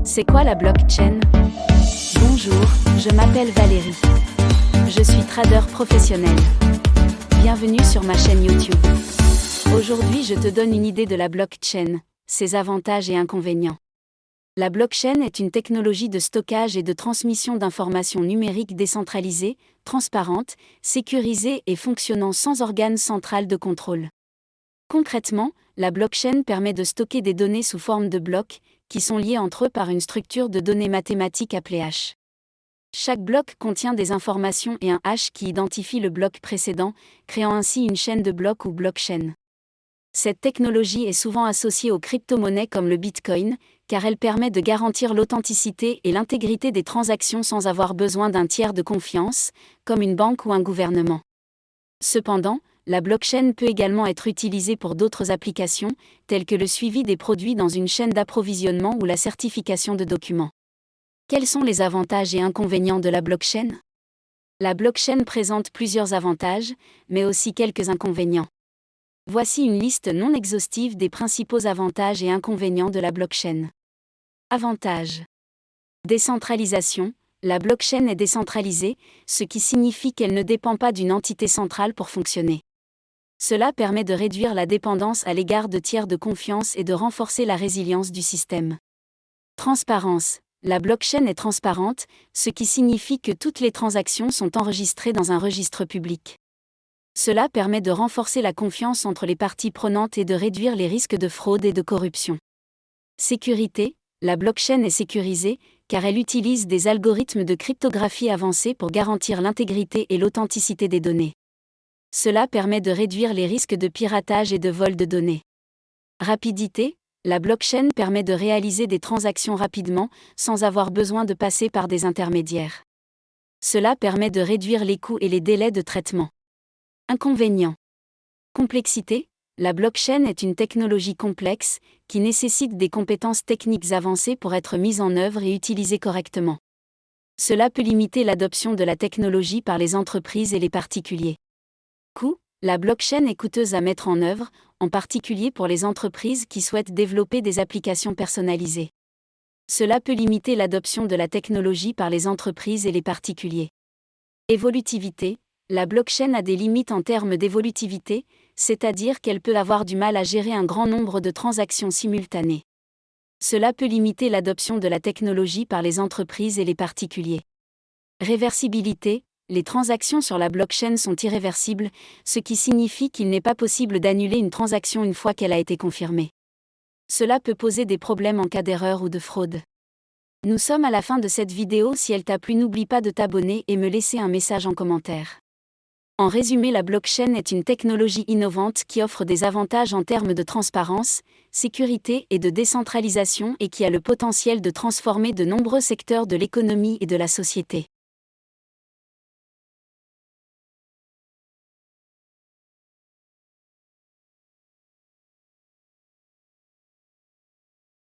C'est quoi la blockchain? Bonjour, je m'appelle Valérie. Je suis trader professionnel. Bienvenue sur ma chaîne YouTube. Aujourd'hui, je te donne une idée de la blockchain, ses avantages et inconvénients. La blockchain est une technologie de stockage et de transmission d'informations numériques décentralisée, transparente, sécurisée et fonctionnant sans organe central de contrôle. Concrètement, la blockchain permet de stocker des données sous forme de blocs, qui sont liés entre eux par une structure de données mathématiques appelée hash. Chaque bloc contient des informations et un hash qui identifie le bloc précédent, créant ainsi une chaîne de blocs ou blockchain. Cette technologie est souvent associée aux crypto-monnaies comme le Bitcoin, car elle permet de garantir l'authenticité et l'intégrité des transactions sans avoir besoin d'un tiers de confiance, comme une banque ou un gouvernement. Cependant, la blockchain peut également être utilisée pour d'autres applications, telles que le suivi des produits dans une chaîne d'approvisionnement ou la certification de documents. Quels sont les avantages et inconvénients de la blockchain? La blockchain présente plusieurs avantages, mais aussi quelques inconvénients. Voici une liste non exhaustive des principaux avantages et inconvénients de la blockchain. Avantages. Décentralisation. La blockchain est décentralisée, ce qui signifie qu'elle ne dépend pas d'une entité centrale pour fonctionner. Cela permet de réduire la dépendance à l'égard de tiers de confiance et de renforcer la résilience du système. Transparence. La blockchain est transparente, ce qui signifie que toutes les transactions sont enregistrées dans un registre public. Cela permet de renforcer la confiance entre les parties prenantes et de réduire les risques de fraude et de corruption. Sécurité. La blockchain est sécurisée, car elle utilise des algorithmes de cryptographie avancés pour garantir l'intégrité et l'authenticité des données. Cela permet de réduire les risques de piratage et de vol de données. Rapidité. La blockchain permet de réaliser des transactions rapidement, sans avoir besoin de passer par des intermédiaires. Cela permet de réduire les coûts et les délais de traitement. Inconvénients. Complexité. La blockchain est une technologie complexe, qui nécessite des compétences techniques avancées pour être mise en œuvre et utilisée correctement. Cela peut limiter l'adoption de la technologie par les entreprises et les particuliers. Coût. La blockchain est coûteuse à mettre en œuvre, en particulier pour les entreprises qui souhaitent développer des applications personnalisées. Cela peut limiter l'adoption de la technologie par les entreprises et les particuliers. Évolutivité. La blockchain a des limites en termes d'évolutivité, c'est-à-dire qu'elle peut avoir du mal à gérer un grand nombre de transactions simultanées. Cela peut limiter l'adoption de la technologie par les entreprises et les particuliers. Réversibilité. Les transactions sur la blockchain sont irréversibles, ce qui signifie qu'il n'est pas possible d'annuler une transaction une fois qu'elle a été confirmée. Cela peut poser des problèmes en cas d'erreur ou de fraude. Nous sommes à la fin de cette vidéo. Si elle t'a plu, n'oublie pas de t'abonner et me laisser un message en commentaire. En résumé, la blockchain est une technologie innovante qui offre des avantages en termes de transparence, sécurité et de décentralisation et qui a le potentiel de transformer de nombreux secteurs de l'économie et de la société.